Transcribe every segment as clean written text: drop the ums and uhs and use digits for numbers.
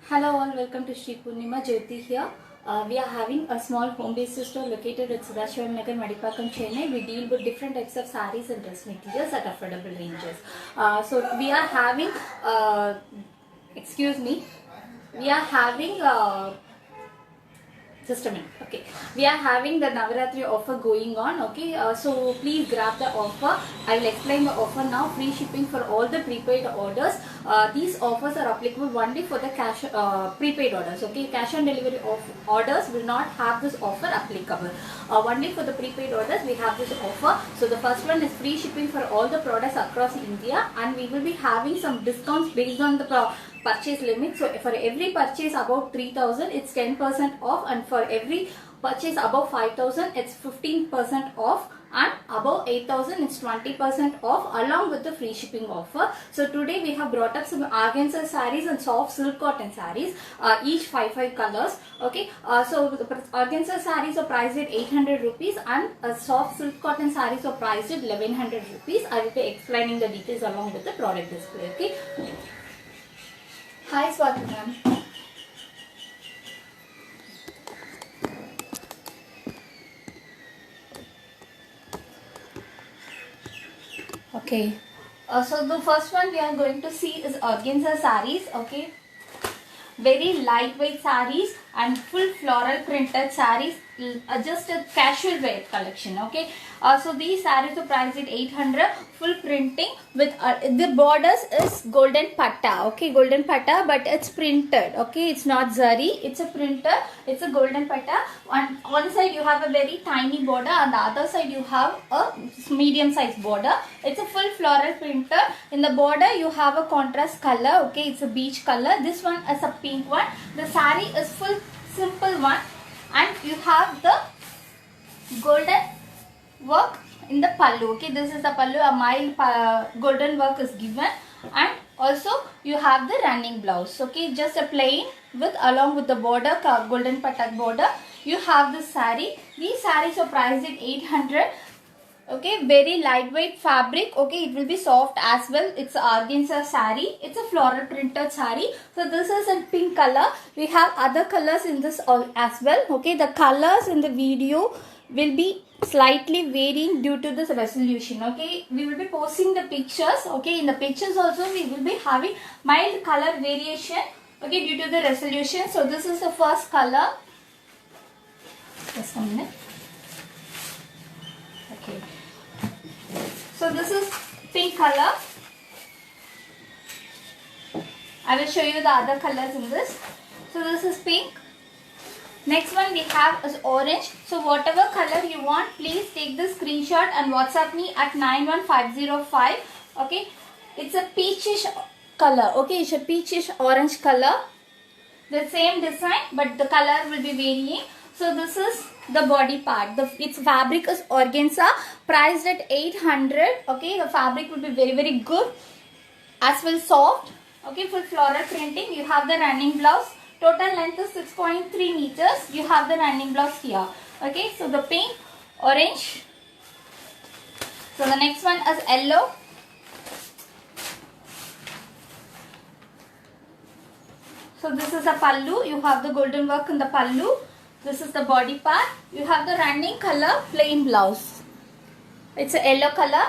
Hello all, welcome to Sri Purnima Jyoti here. We are having a small home-based store located at Sadashivam Nagar, Madipakam, Chennai. We deal with different types of sarees and dress materials at affordable ranges. So we are having, excuse me, we are having just a minute. Okay, we are having the Navaratri offer going on. Okay, so please grab the offer. I will explain the offer now. Free shipping for all the prepaid orders. These offers are applicable only for the cash prepaid orders. Okay, cash on delivery of orders will not have this offer applicable. Only for the prepaid orders we have this offer. So the first one is free shipping for all the products across India, and we will be having some discounts based on the purchase limit. So for every purchase above 3,000 it's 10% off, and for every purchase above 5,000 it's 15% off, and above 8,000 it's 20% off along with the free shipping offer. So today we have brought up some organza sarees and soft silk cotton sarees, each 5 colors. Okay, so the organza sarees are priced at 800 rupees and soft silk cotton sarees are priced at 1100 rupees. I will be explaining the details along with the product display. Okay. Hi Swati ma'am. Okay. So the first one we are going to see is organza sarees. Okay. Very lightweight sarees and full floral printed sarees, just a casual wear collection. Okay, so these sarees are priced at 800, full printing with the borders is golden patta. Okay, golden patta, but it's printed. Okay, it's not zari, it's a printer, it's a golden patta. On one side you have a very tiny border, on the other side you have a medium size border. It's a full floral printer. In the border you have a contrast color. Okay, it's a beige color. This one is a pink one. The saree is full simple one, and you have the golden work in the pallu. Okay, this is the pallu. A mild golden work is given, and also you have the running blouse. Okay, just a plain with along with the border, golden patak border. You have the saree. These sarees are priced at 800. Okay, very lightweight fabric. Okay, it will be soft as well. It's a organza saree. It's a floral printed saree. So this is in pink color. We have other colors in this as well. Okay, the colors in the video will be slightly varying due to this resolution. Okay, we will be posting the pictures. Okay, in the pictures also we will be having mild color variation. Okay, due to the resolution. So this is the first color. Just a minute. Okay. So this is pink color. I will show you the other colors in this. So this is pink. Next one we have is orange. So whatever color you want, please take the screenshot and WhatsApp me at 91505. Okay. It's a peachish color. Okay, it's a peachish orange color. The same design, but the color will be varying. So this is the body part. Its fabric is organza, priced at 800. Okay, the fabric will be very good, as well soft. Okay, full floral printing. You have the running blouse. Total length is 6.3 meters. You have the running blouse here. Okay, so the pink, orange. So the next one is yellow. So this is a pallu. You have the golden work in the pallu. This is the body part. You have the running color, plain blouse. It's a yellow color.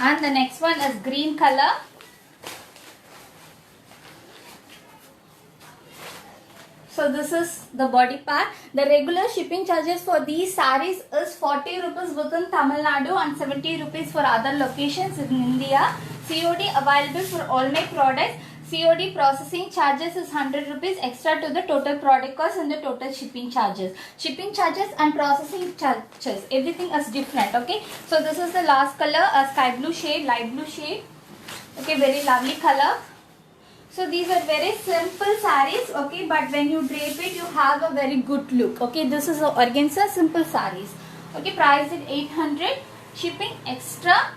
And the next one is green color. So this is the body part. The regular shipping charges for these sarees is 40 rupees within Tamil Nadu and 70 rupees for other locations in India. COD available for all my products. COD processing charges is 100 rupees extra to the total product cost and the total shipping charges. Shipping charges and processing charges, everything is different. Okay. So this is the last color, a sky blue shade, light blue shade. Okay, very lovely color. So these are very simple sarees, okay, but when you drape it, you have a very good look. Okay, this is a organza simple sarees. Okay, priced at 800, shipping extra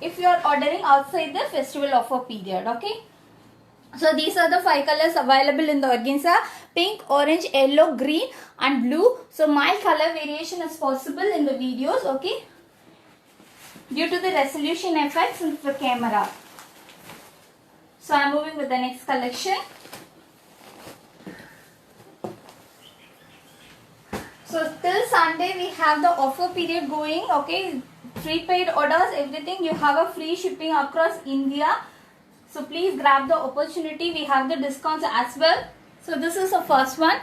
if you are ordering outside the festival offer period. Okay. So these are the 5 colors available in the organza: pink, orange, yellow, green and blue. So mild color variation is possible in the videos, okay, due to the resolution effects in the camera. So I am moving with the next collection. So till Sunday we have the offer period going, okay, prepaid orders, everything, you have a free shipping across India. So please grab the opportunity, we have the discounts as well. So this is the first one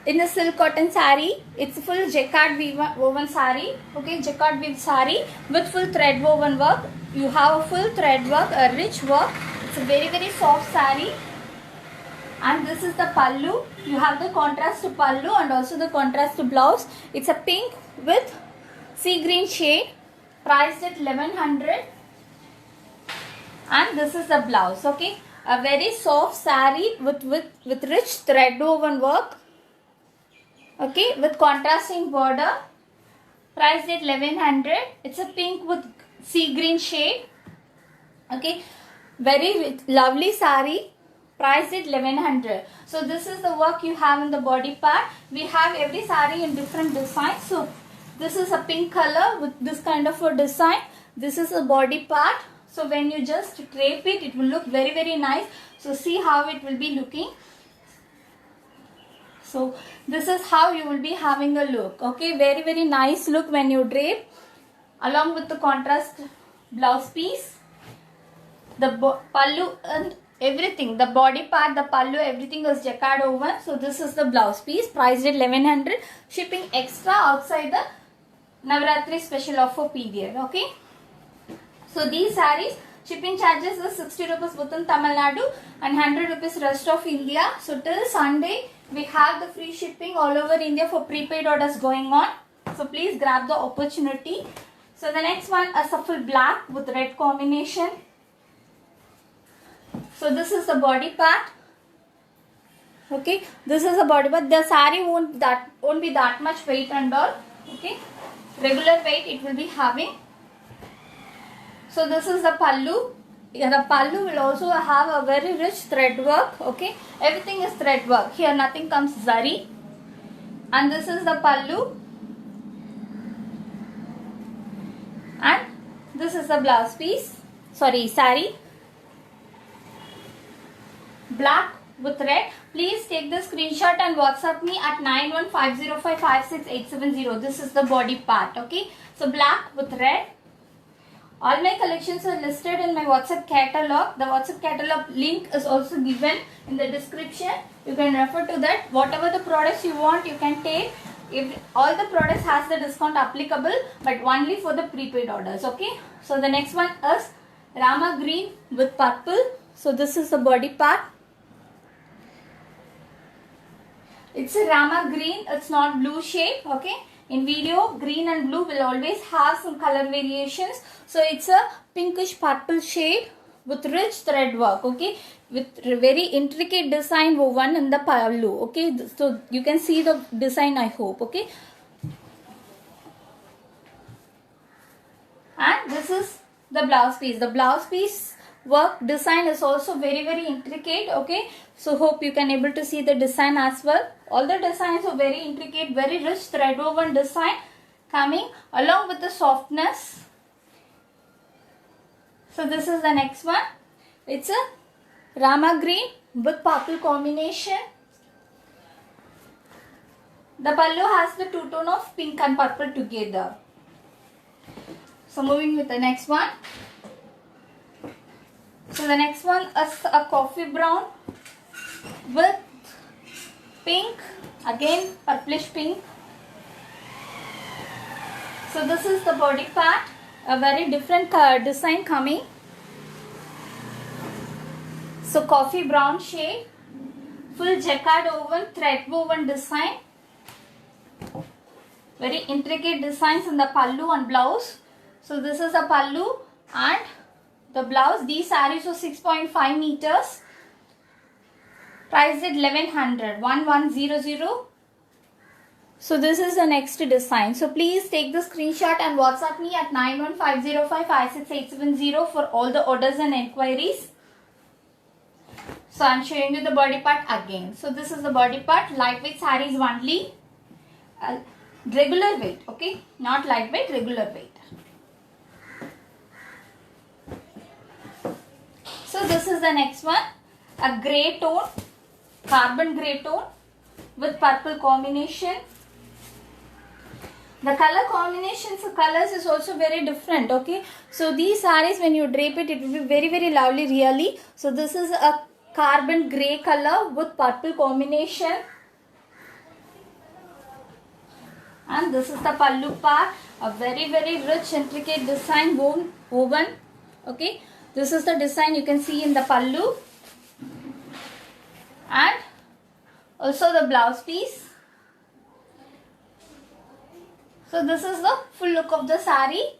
in the silk cotton saree. It's full jacquard woven saree, okay, jacquard weave saree with full thread woven work. You have a full thread work, a rich work. It's a very soft saree. And this is the pallu. You have the contrast to pallu and also the contrast to blouse. It's a pink with sea green shade, priced at 1100. And this is the blouse, okay, a very soft saree with rich thread woven work, okay, with contrasting border, priced at 1100. It's a pink with sea green shade, okay, very lovely saree, priced at 1100. So this is the work you have in the body part. We have every saree in different designs. So this is a pink color with this kind of a design. This is a body part. So when you just drape it, it will look very nice. So see how it will be looking. So this is how you will be having a look, okay, very nice look when you drape, along with the contrast blouse piece, the pallu and everything, the body part, the pallu, everything is jacquard woven. So this is the blouse piece, priced at 1100, shipping extra outside the Navratri special offer period, okay. So these sarees, shipping charges is 60 rupees within Tamil Nadu and 100 rupees rest of India. So till Sunday, we have the free shipping all over India for prepaid orders going on. So please grab the opportunity. So the next one is a full black with red combination. So this is the body part. Okay, this is the body part. The saree won't be that much weight and all. Okay, regular weight it will be having. So this is the pallu. Yeah, the pallu will also have a very rich thread work. Okay, everything is thread work. Here nothing comes zari. And this is the pallu. And this is the blouse piece. Sorry, saree. Black with red. Please take the screenshot and WhatsApp me at 9150556870. This is the body part. Okay, so black with red. All my collections are listed in my WhatsApp catalog. The WhatsApp catalog link is also given in the description. You can refer to that. Whatever the products you want, you can take. If all the products has the discount applicable, but only for the prepaid orders. Okay. So the next one is Rama green with purple. So this is the body part. It's a Rama green. It's not blue shade. Okay. In video, green and blue will always have some color variations. So it's a pinkish purple shade with rich thread work, okay, with very intricate design woven in the pallu, okay. So you can see the design, I hope, okay. And this is the blouse piece. The blouse piece work design is also very intricate, okay. So hope you can able to see the design as well. All the designs are very intricate, very rich thread woven design coming along with the softness. So this is the next one. It's a Rama green with purple combination. The pallu has the two tone of pink and purple together. So moving with the next one. So the next one is a coffee brown with pink, again purplish pink. So this is the body part, a very different design coming. So coffee brown shade, full jacquard woven, thread woven design. Very intricate designs in the pallu and blouse. So this is the pallu and the blouse. These sarees are 6.5 meters. Priced at 1100, 1100. So this is the next design. So please take the screenshot and WhatsApp me at 9150556870 for all the orders and enquiries. So I'm showing you the body part again. So this is the body part. Lightweight sarees only. Regular weight, okay? Not lightweight, regular weight. So this is the next one. A grey tone, carbon grey tone with purple combination. The color combinations of colors is also very different, okay? So these sarees, when you drape it, it will be very, very lovely really. So this is a carbon grey color with purple combination. And this is the pallu part, a very, very rich, intricate design woven, okay? This is the design you can see in the pallu. And also the blouse piece. So this is the full look of the saree.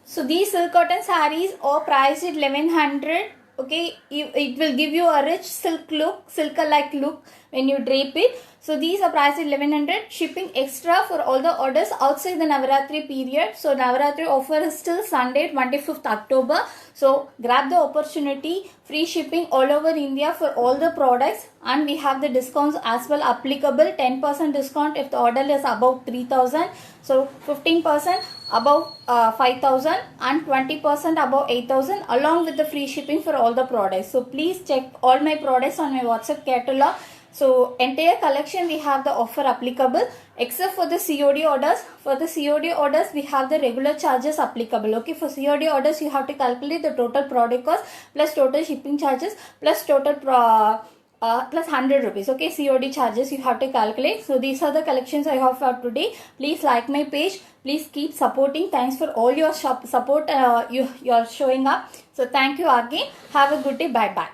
So these silk cotton sarees are priced at 1100. Okay, it will give you a rich silk look, silk-like look when you drape it. So these are priced at 1100. Shipping extra for all the orders outside the Navaratri period. So Navaratri offer is still Sunday, 25th October. So grab the opportunity. Free shipping all over India for all the products, and we have the discounts as well applicable. 10% discount if the order is above 3000. So 15% above 5000 and 20% above 8000, along with the free shipping for all the products. So please check all my products on my WhatsApp catalog. So entire collection we have the offer applicable except for the COD orders. For the COD orders we have the regular charges applicable. Okay, for COD orders you have to calculate the total product cost plus total shipping charges plus total plus 100 rupees. Okay, COD charges you have to calculate. So these are the collections I have for today. Please like my page. Please keep supporting. Thanks for all your support you are showing up. So thank you again. Have a good day. Bye bye.